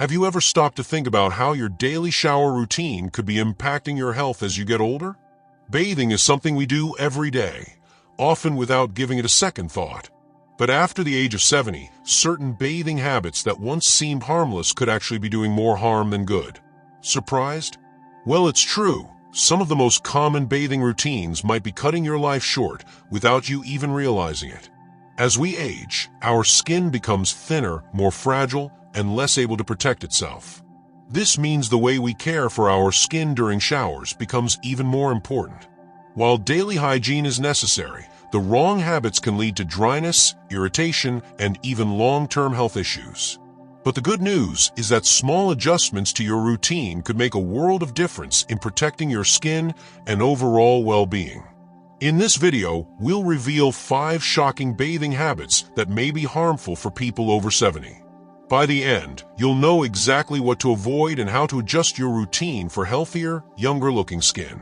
Have you ever stopped to think about how your daily shower routine could be impacting your health as you get older? Bathing is something we do every day, often without giving it a second thought. But after the age of 70, certain bathing habits that once seemed harmless could actually be doing more harm than good. Surprised? Well, it's true. Some of the most common bathing routines might be cutting your life short without you even realizing it. As we age, our skin becomes thinner, more fragile, and less able to protect itself. This means the way we care for our skin during showers becomes even more important. While daily hygiene is necessary, the wrong habits can lead to dryness, irritation, and even long-term health issues. But the good news is that small adjustments to your routine could make a world of difference in protecting your skin and overall well-being. In this video, we'll reveal 5 shocking bathing habits that may be harmful for people over 70. By the end, you'll know exactly what to avoid and how to adjust your routine for healthier, younger-looking skin.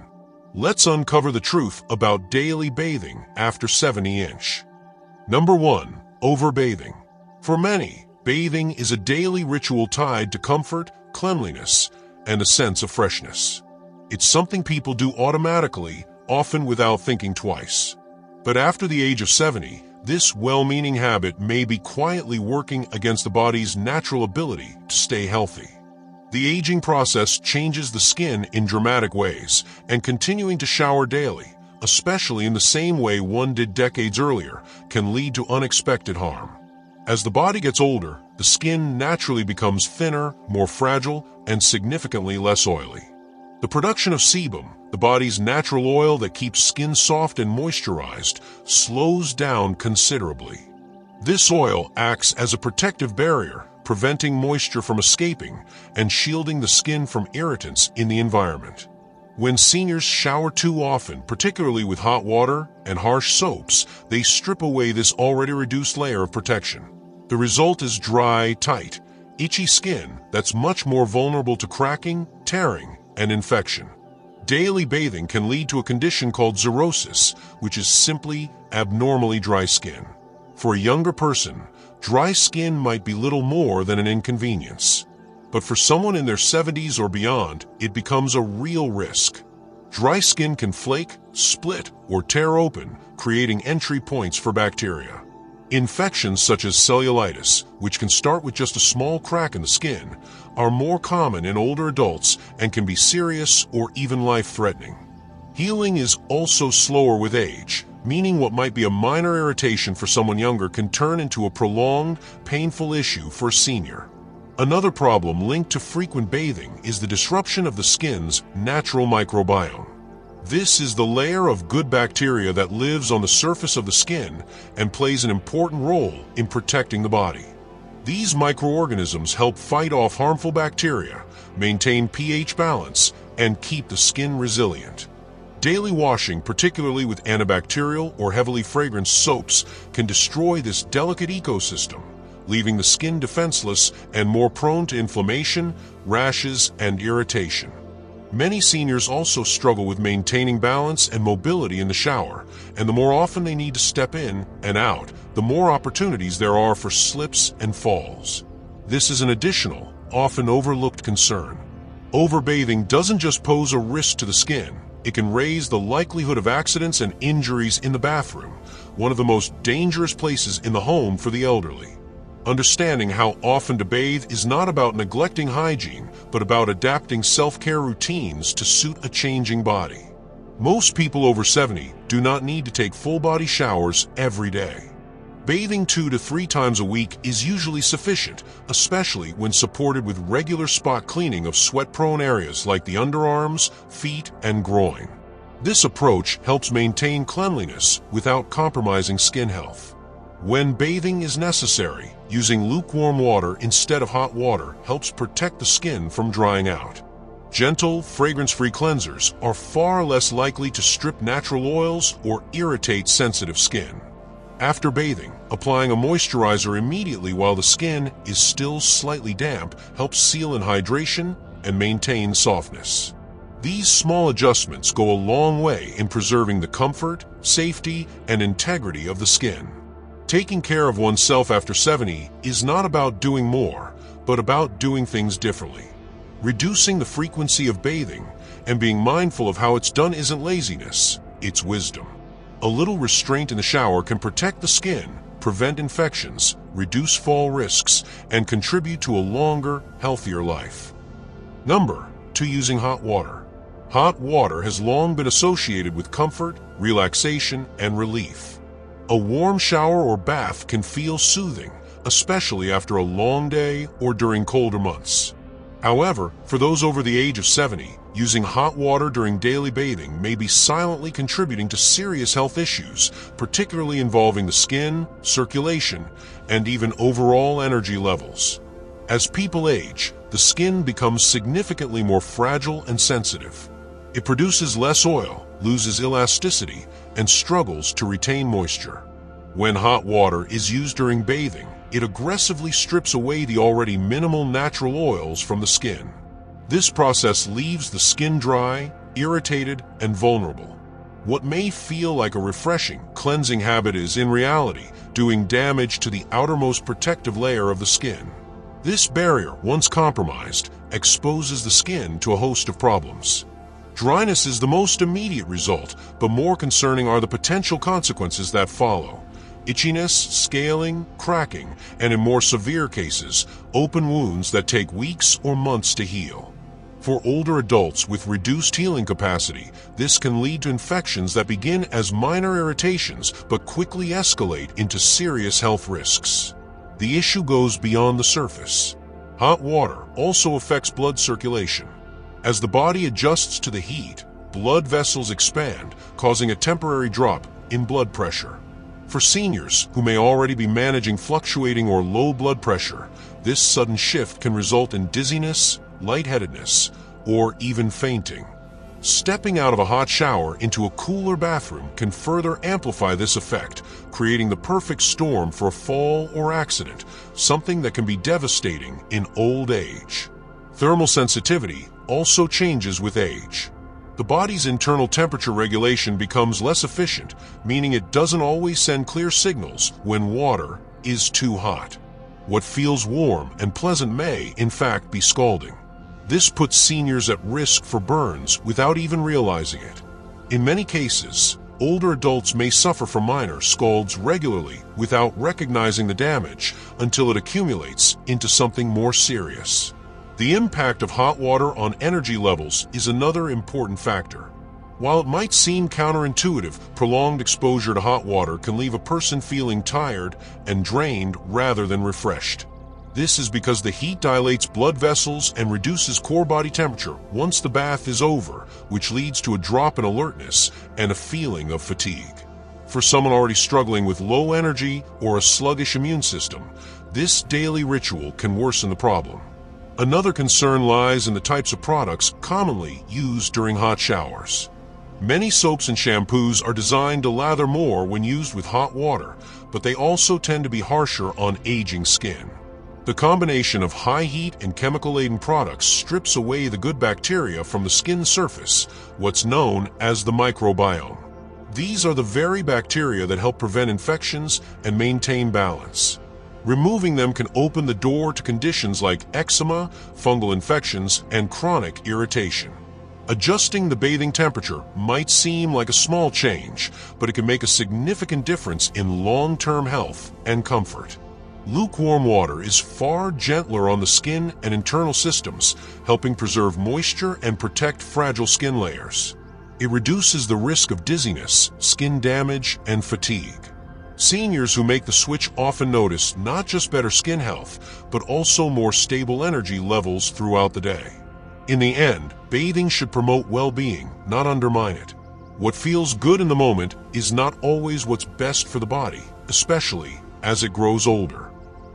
Let's uncover the truth about daily bathing after 70-inch. Number 1. Overbathing. For many, bathing is a daily ritual tied to comfort, cleanliness, and a sense of freshness. It's something people do automatically, often without thinking twice. But after the age of 70, this well-meaning habit may be quietly working against the body's natural ability to stay healthy. The aging process changes the skin in dramatic ways, and continuing to shower daily, especially in the same way one did decades earlier, can lead to unexpected harm. As the body gets older, the skin naturally becomes thinner, more fragile, and significantly less oily. The production of sebum, the body's natural oil that keeps skin soft and moisturized, slows down considerably. This oil acts as a protective barrier, preventing moisture from escaping and shielding the skin from irritants in the environment. When seniors shower too often, particularly with hot water and harsh soaps, they strip away this already reduced layer of protection. The result is dry, tight, itchy skin that's much more vulnerable to cracking, tearing, and infection. Daily bathing can lead to a condition called xerosis, which is simply abnormally dry skin. For a younger person, dry skin might be little more than an inconvenience. But for someone in their 70s or beyond, it becomes a real risk. Dry skin can flake, split, or tear open, creating entry points for bacteria. Infections such as cellulitis, which can start with just a small crack in the skin, are more common in older adults and can be serious or even life-threatening. Healing is also slower with age, meaning what might be a minor irritation for someone younger can turn into a prolonged, painful issue for a senior. Another problem linked to frequent bathing is the disruption of the skin's natural microbiome. This is the layer of good bacteria that lives on the surface of the skin and plays an important role in protecting the body. These microorganisms help fight off harmful bacteria, maintain pH balance, and keep the skin resilient. Daily washing, particularly with antibacterial or heavily fragranced soaps, can destroy this delicate ecosystem, leaving the skin defenseless and more prone to inflammation, rashes, and irritation. Many seniors also struggle with maintaining balance and mobility in the shower, and the more often they need to step in and out, the more opportunities there are for slips and falls. This is an additional, often overlooked concern. Overbathing doesn't just pose a risk to the skin, it can raise the likelihood of accidents and injuries in the bathroom, one of the most dangerous places in the home for the elderly. Understanding how often to bathe is not about neglecting hygiene, but about adapting self-care routines to suit a changing body. Most people over 70 do not need to take full-body showers every day. Bathing 2 to 3 times a week is usually sufficient, especially when supported with regular spot cleaning of sweat-prone areas like the underarms, feet, and groin. This approach helps maintain cleanliness without compromising skin health. When bathing is necessary, using lukewarm water instead of hot water helps protect the skin from drying out. Gentle, fragrance-free cleansers are far less likely to strip natural oils or irritate sensitive skin. After bathing, applying a moisturizer immediately while the skin is still slightly damp helps seal in hydration and maintain softness. These small adjustments go a long way in preserving the comfort, safety, and integrity of the skin. Taking care of oneself after 70 is not about doing more, but about doing things differently. Reducing the frequency of bathing and being mindful of how it's done isn't laziness, it's wisdom. A little restraint in the shower can protect the skin, prevent infections, reduce fall risks, and contribute to a longer, healthier life. Number 2. Using hot water. Hot water has long been associated with comfort, relaxation, and relief. A warm shower or bath can feel soothing, especially after a long day or during colder months. However, for those over the age of 70, using hot water during daily bathing may be silently contributing to serious health issues, particularly involving the skin, circulation, and even overall energy levels. As people age, the skin becomes significantly more fragile and sensitive. It produces less oil, loses elasticity, and struggles to retain moisture. When hot water is used during bathing, it aggressively strips away the already minimal natural oils from the skin. This process leaves the skin dry, irritated, and vulnerable. What may feel like a refreshing, cleansing habit is, in reality, doing damage to the outermost protective layer of the skin. This barrier, once compromised, exposes the skin to a host of problems. Dryness is the most immediate result, but more concerning are the potential consequences that follow. Itchiness, scaling, cracking, and in more severe cases, open wounds that take weeks or months to heal. For older adults with reduced healing capacity, this can lead to infections that begin as minor irritations but quickly escalate into serious health risks. The issue goes beyond the surface. Hot water also affects blood circulation. As the body adjusts to the heat, blood vessels expand, causing a temporary drop in blood pressure. For seniors who may already be managing fluctuating or low blood pressure, this sudden shift can result in dizziness, lightheadedness, or even fainting. Stepping out of a hot shower into a cooler bathroom can further amplify this effect, creating the perfect storm for a fall or accident, something that can be devastating in old age. Thermal sensitivity also changes with age. The body's internal temperature regulation becomes less efficient, meaning it doesn't always send clear signals when water is too hot. What feels warm and pleasant may, in fact, be scalding. This puts seniors at risk for burns without even realizing it. In many cases, older adults may suffer from minor scalds regularly without recognizing the damage until it accumulates into something more serious. The impact of hot water on energy levels is another important factor. While it might seem counterintuitive, prolonged exposure to hot water can leave a person feeling tired and drained rather than refreshed. This is because the heat dilates blood vessels and reduces core body temperature once the bath is over, which leads to a drop in alertness and a feeling of fatigue. For someone already struggling with low energy or a sluggish immune system, this daily ritual can worsen the problem. Another concern lies in the types of products commonly used during hot showers. Many soaps and shampoos are designed to lather more when used with hot water, but they also tend to be harsher on aging skin. The combination of high heat and chemical-laden products strips away the good bacteria from the skin surface, what's known as the microbiome. These are the very bacteria that help prevent infections and maintain balance. Removing them can open the door to conditions like eczema, fungal infections, and chronic irritation. Adjusting the bathing temperature might seem like a small change, but it can make a significant difference in long-term health and comfort. Lukewarm water is far gentler on the skin and internal systems, helping preserve moisture and protect fragile skin layers. It reduces the risk of dizziness, skin damage, and fatigue. Seniors who make the switch often notice not just better skin health, but also more stable energy levels throughout the day. In the end, bathing should promote well-being, not undermine it. What feels good in the moment is not always what's best for the body, especially as it grows older.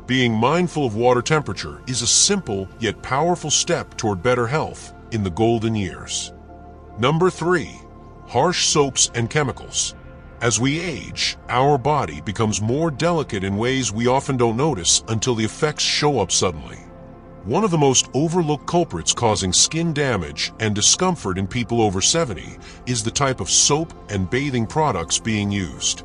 Being mindful of water temperature is a simple yet powerful step toward better health in the golden years. Number 3. Harsh soaps and chemicals. As we age, our body becomes more delicate in ways we often don't notice until the effects show up suddenly. One of the most overlooked culprits causing skin damage and discomfort in people over 70 is the type of soap and bathing products being used.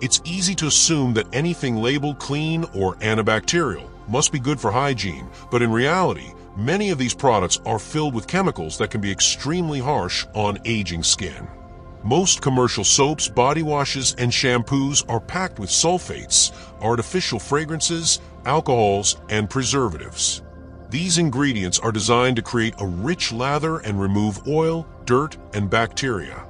It's easy to assume that anything labeled clean or antibacterial must be good for hygiene, but in reality, many of these products are filled with chemicals that can be extremely harsh on aging skin. Most commercial soaps, body washes, and shampoos are packed with sulfates, artificial fragrances, alcohols, and preservatives. These ingredients are designed to create a rich lather and remove oil, dirt, and bacteria.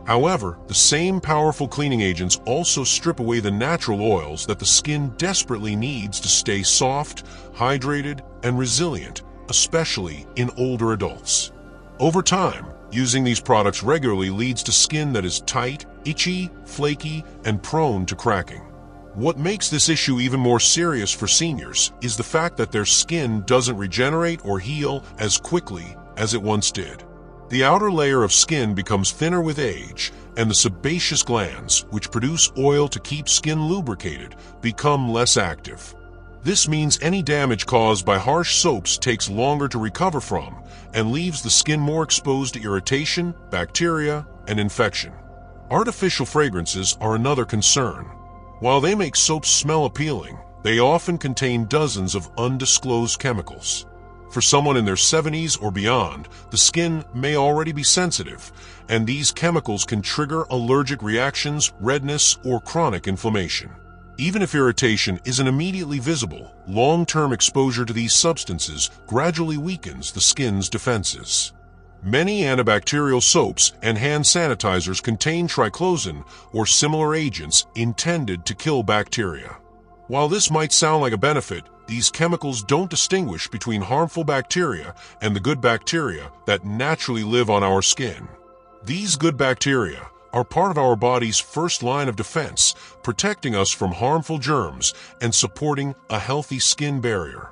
However, the same powerful cleaning agents also strip away the natural oils that the skin desperately needs to stay soft, hydrated, and resilient, especially in older adults. Over time, using these products regularly leads to skin that is tight, itchy, flaky, and prone to cracking. What makes this issue even more serious for seniors is the fact that their skin doesn't regenerate or heal as quickly as it once did. The outer layer of skin becomes thinner with age, and the sebaceous glands, which produce oil to keep skin lubricated, become less active. This means any damage caused by harsh soaps takes longer to recover from and leaves the skin more exposed to irritation, bacteria, and infection. Artificial fragrances are another concern. While they make soaps smell appealing, they often contain dozens of undisclosed chemicals. For someone in their 70s or beyond, the skin may already be sensitive, and these chemicals can trigger allergic reactions, redness, or chronic inflammation. Even if irritation isn't immediately visible, long-term exposure to these substances gradually weakens the skin's defenses. Many antibacterial soaps and hand sanitizers contain triclosan or similar agents intended to kill bacteria. While this might sound like a benefit, these chemicals don't distinguish between harmful bacteria and the good bacteria that naturally live on our skin. These good bacteria are part of our body's first line of defense, protecting us from harmful germs and supporting a healthy skin barrier.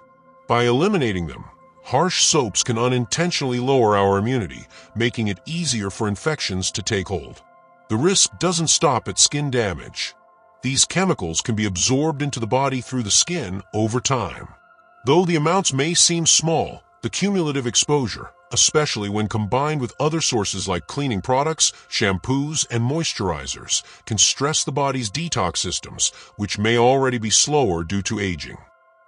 By eliminating them, harsh soaps can unintentionally lower our immunity, making it easier for infections to take hold. The risk doesn't stop at skin damage. These chemicals can be absorbed into the body through the skin over time. Though the amounts may seem small, the cumulative exposure, especially when combined with other sources like cleaning products, shampoos, and moisturizers, can stress the body's detox systems, which may already be slower due to aging.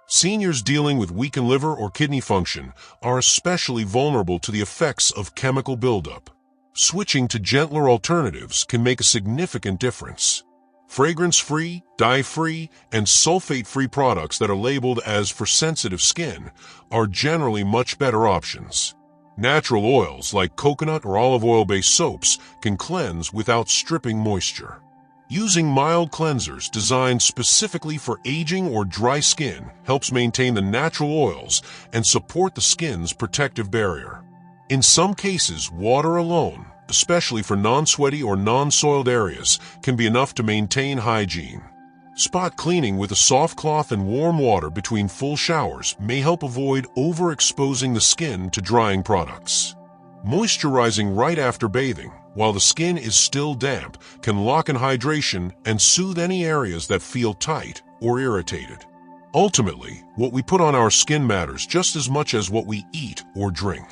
Seniors dealing with weakened liver or kidney function are especially vulnerable to the effects of chemical buildup. Switching to gentler alternatives can make a significant difference. Fragrance-free, dye-free, and sulfate-free products that are labeled as for sensitive skin are generally much better options. Natural oils like coconut or olive oil-based soaps can cleanse without stripping moisture. Using mild cleansers designed specifically for aging or dry skin helps maintain the natural oils and support the skin's protective barrier. In some cases, water alone, especially for non-sweaty or non-soiled areas, can be enough to maintain hygiene. Spot cleaning with a soft cloth and warm water between full showers may help avoid overexposing the skin to drying products. Moisturizing right after bathing, while the skin is still damp, can lock in hydration and soothe any areas that feel tight or irritated. Ultimately, what we put on our skin matters just as much as what we eat or drink.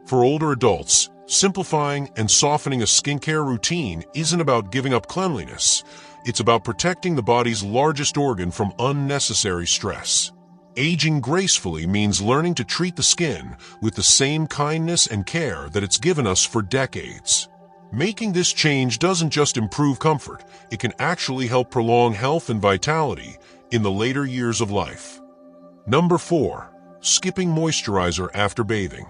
For older adults, simplifying and softening a skincare routine isn't about giving up cleanliness. It's about protecting the body's largest organ from unnecessary stress. Aging gracefully means learning to treat the skin with the same kindness and care that it's given us for decades. Making this change doesn't just improve comfort, it can actually help prolong health and vitality in the later years of life. Number 4. Skipping moisturizer after bathing.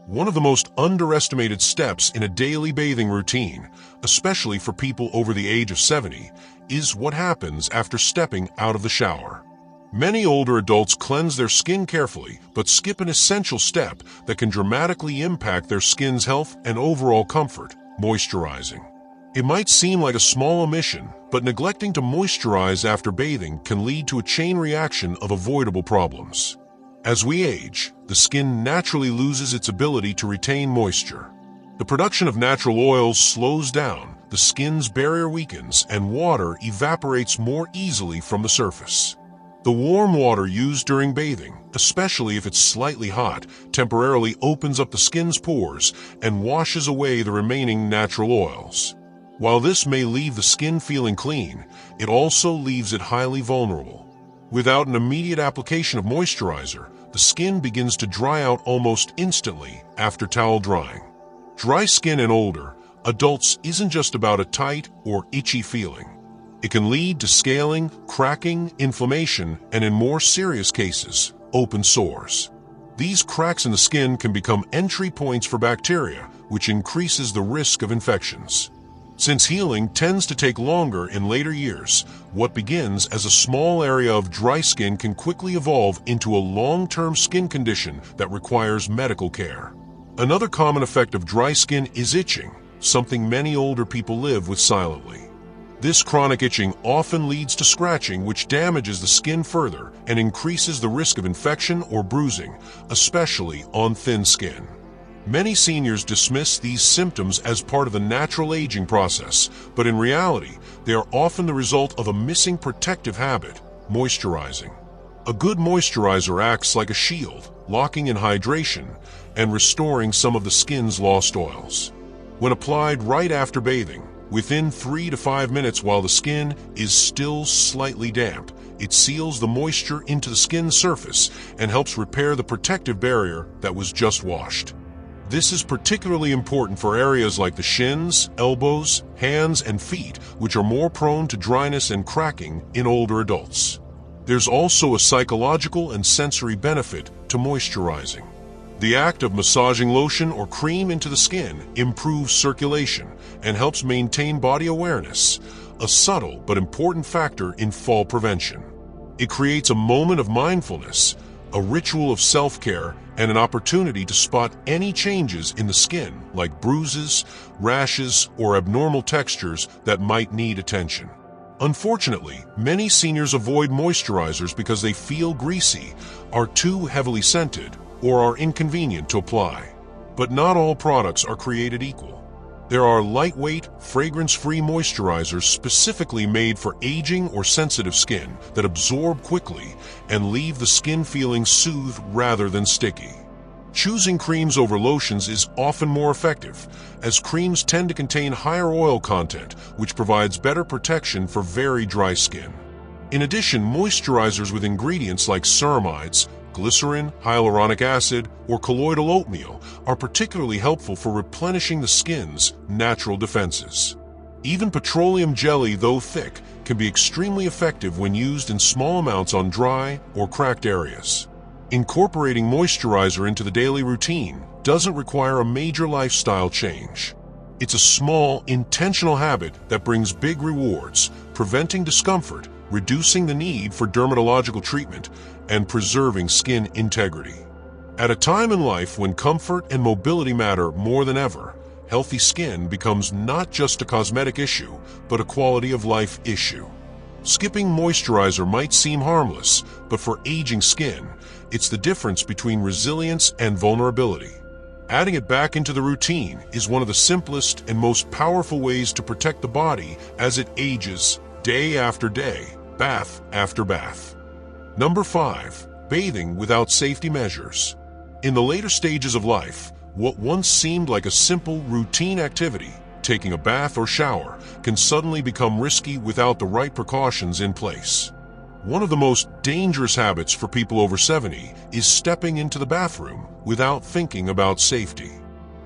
One of the most underestimated steps in a daily bathing routine, especially for people over the age of 70, is what happens after stepping out of the shower. Many older adults cleanse their skin carefully, but skip an essential step that can dramatically impact their skin's health and overall comfort: moisturizing. It might seem like a small omission, but neglecting to moisturize after bathing can lead to a chain reaction of avoidable problems. As we age, the skin naturally loses its ability to retain moisture. The production of natural oils slows down, the skin's barrier weakens, and water evaporates more easily from the surface. The warm water used during bathing, especially if it's slightly hot, temporarily opens up the skin's pores and washes away the remaining natural oils. While this may leave the skin feeling clean, it also leaves it highly vulnerable. Without an immediate application of moisturizer, the skin begins to dry out almost instantly after towel drying. Dry skin in older adults isn't just about a tight or itchy feeling. It can lead to scaling, cracking, inflammation, and in more serious cases, open sores. These cracks in the skin can become entry points for bacteria, which increases the risk of infections. Since healing tends to take longer in later years, what begins as a small area of dry skin can quickly evolve into a long-term skin condition that requires medical care. Another common effect of dry skin is itching, something many older people live with silently. This chronic itching often leads to scratching, which damages the skin further and increases the risk of infection or bruising, especially on thin skin. Many seniors dismiss these symptoms as part of the natural aging process, but in reality, they are often the result of a missing protective habit, moisturizing. A good moisturizer acts like a shield, locking in hydration and restoring some of the skin's lost oils. When applied right after bathing, within 3 to 5 minutes while the skin is still slightly damp, it seals the moisture into the skin's surface and helps repair the protective barrier that was just washed. This is particularly important for areas like the shins, elbows, hands, and feet, which are more prone to dryness and cracking in older adults. There's also a psychological and sensory benefit to moisturizing. The act of massaging lotion or cream into the skin improves circulation and helps maintain body awareness, a subtle but important factor in fall prevention. It creates a moment of mindfulness, a ritual of self-care, and an opportunity to spot any changes in the skin, like bruises, rashes, or abnormal textures that might need attention. Unfortunately, many seniors avoid moisturizers because they feel greasy, are too heavily scented, or are inconvenient to apply. But not all products are created equal. There are lightweight, fragrance-free moisturizers specifically made for aging or sensitive skin that absorb quickly and leave the skin feeling soothed rather than sticky. Choosing creams over lotions is often more effective, as creams tend to contain higher oil content, which provides better protection for very dry skin. In addition, moisturizers with ingredients like ceramides, glycerin, hyaluronic acid, or colloidal oatmeal are particularly helpful for replenishing the skin's natural defenses. Even petroleum jelly, though thick, can be extremely effective when used in small amounts on dry or cracked areas. Incorporating moisturizer into the daily routine doesn't require a major lifestyle change. It's a small, intentional habit that brings big rewards, preventing discomfort, reducing the need for dermatological treatment, and preserving skin integrity. At a time in life when comfort and mobility matter more than ever, healthy skin becomes not just a cosmetic issue, but a quality of life issue. Skipping moisturizer might seem harmless, but for aging skin, it's the difference between resilience and vulnerability. Adding it back into the routine is one of the simplest and most powerful ways to protect the body as it ages, day after day, bath after bath. Number 5. Bathing without safety measures. In the later stages of life, what once seemed like a simple, routine activity, taking a bath or shower, can suddenly become risky without the right precautions in place. One of the most dangerous habits for people over 70 is stepping into the bathroom without thinking about safety.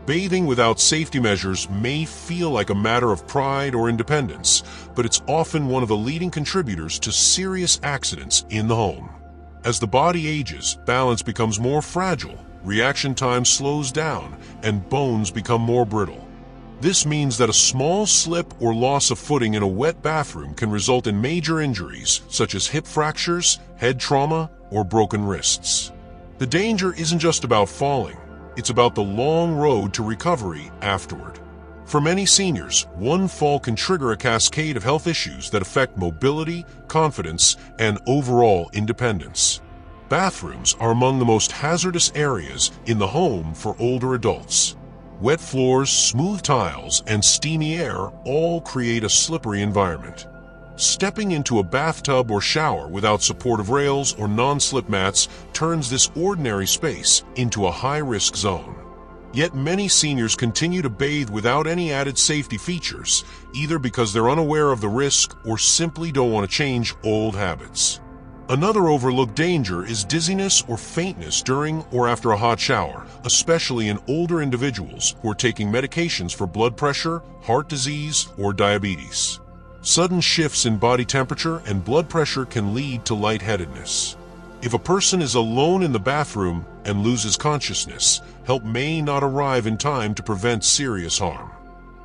Bathing without safety measures may feel like a matter of pride or independence, but it's often one of the leading contributors to serious accidents in the home. As the body ages, balance becomes more fragile, reaction time slows down, and bones become more brittle. This means that a small slip or loss of footing in a wet bathroom can result in major injuries, such as hip fractures, head trauma, or broken wrists. The danger isn't just about falling. It's about the long road to recovery afterward. For many seniors, one fall can trigger a cascade of health issues that affect mobility, confidence, and overall independence. Bathrooms are among the most hazardous areas in the home for older adults. Wet floors, smooth tiles, and steamy air all create a slippery environment. Stepping into a bathtub or shower without supportive rails or non-slip mats turns this ordinary space into a high-risk zone. Yet many seniors continue to bathe without any added safety features, either because they're unaware of the risk or simply don't want to change old habits. Another overlooked danger is dizziness or faintness during or after a hot shower, especially in older individuals who are taking medications for blood pressure, heart disease, or diabetes. Sudden shifts in body temperature and blood pressure can lead to lightheadedness. If a person is alone in the bathroom and loses consciousness, help may not arrive in time to prevent serious harm.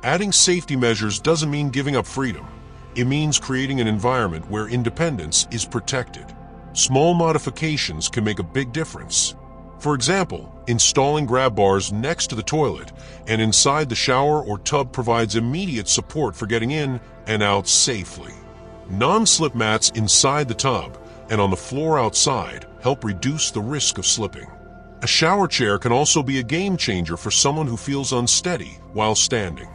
Adding safety measures doesn't mean giving up freedom. It means creating an environment where independence is protected. Small modifications can make a big difference. For example, installing grab bars next to the toilet and inside the shower or tub provides immediate support for getting in and out safely. Non-slip mats inside the tub and on the floor outside help reduce the risk of slipping. A shower chair can also be a game changer for someone who feels unsteady while standing.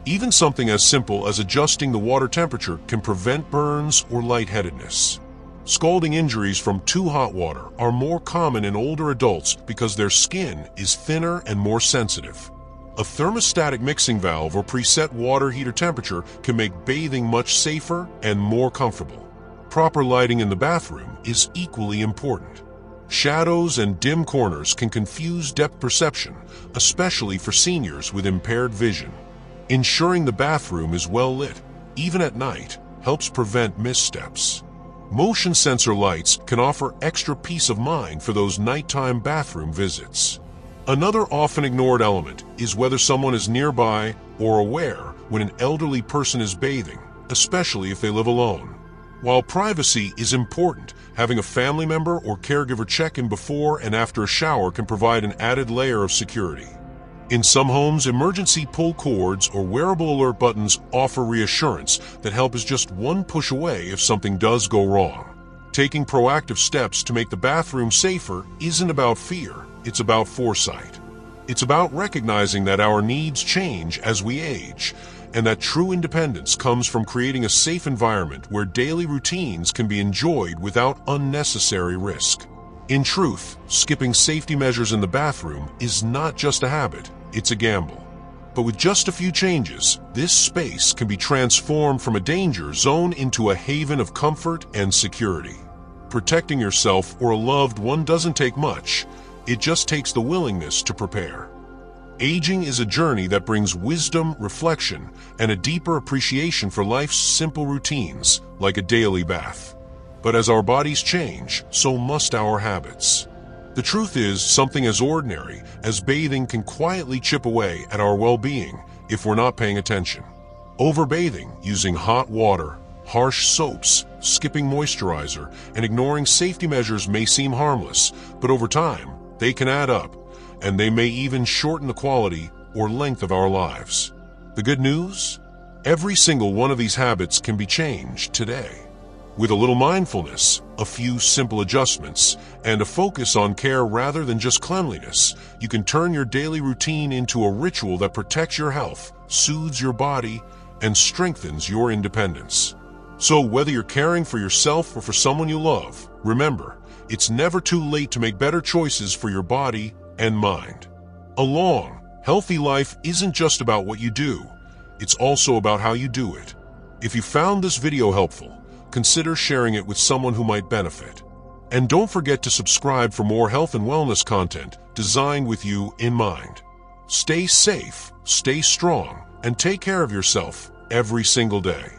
Even something as simple as adjusting the water temperature can prevent burns or lightheadedness. Scalding injuries from too hot water are more common in older adults because their skin is thinner and more sensitive. A thermostatic mixing valve or preset water heater temperature can make bathing much safer and more comfortable. Proper lighting in the bathroom is equally important. Shadows and dim corners can confuse depth perception, especially for seniors with impaired vision. Ensuring the bathroom is well lit, even at night, helps prevent missteps. Motion sensor lights can offer extra peace of mind for those nighttime bathroom visits. Another often ignored element is whether someone is nearby or aware when an elderly person is bathing, especially if they live alone. While privacy is important, having a family member or caregiver check in before and after a shower can provide an added layer of security. In some homes, emergency pull cords or wearable alert buttons offer reassurance that help is just one push away if something does go wrong. Taking proactive steps to make the bathroom safer isn't about fear, it's about foresight. It's about recognizing that our needs change as we age, and that true independence comes from creating a safe environment where daily routines can be enjoyed without unnecessary risk. In truth, skipping safety measures in the bathroom is not just a habit, it's a gamble. But with just a few changes, this space can be transformed from a danger zone into a haven of comfort and security. Protecting yourself or a loved one doesn't take much, it just takes the willingness to prepare. Aging is a journey that brings wisdom, reflection, and a deeper appreciation for life's simple routines, like a daily bath. But as our bodies change, so must our habits. The truth is, something as ordinary as bathing can quietly chip away at our well-being if we're not paying attention. Overbathing, using hot water, harsh soaps, skipping moisturizer, and ignoring safety measures may seem harmless, but over time, they can add up, and they may even shorten the quality or length of our lives. The good news? Every single one of these habits can be changed today. With a little mindfulness, a few simple adjustments, and a focus on care rather than just cleanliness, you can turn your daily routine into a ritual that protects your health, soothes your body, and strengthens your independence. So whether you're caring for yourself or for someone you love, remember, it's never too late to make better choices for your body and mind. A long, healthy life isn't just about what you do, it's also about how you do it. If you found this video helpful, consider sharing it with someone who might benefit. And don't forget to subscribe for more health and wellness content designed with you in mind. Stay safe, stay strong, and take care of yourself every single day.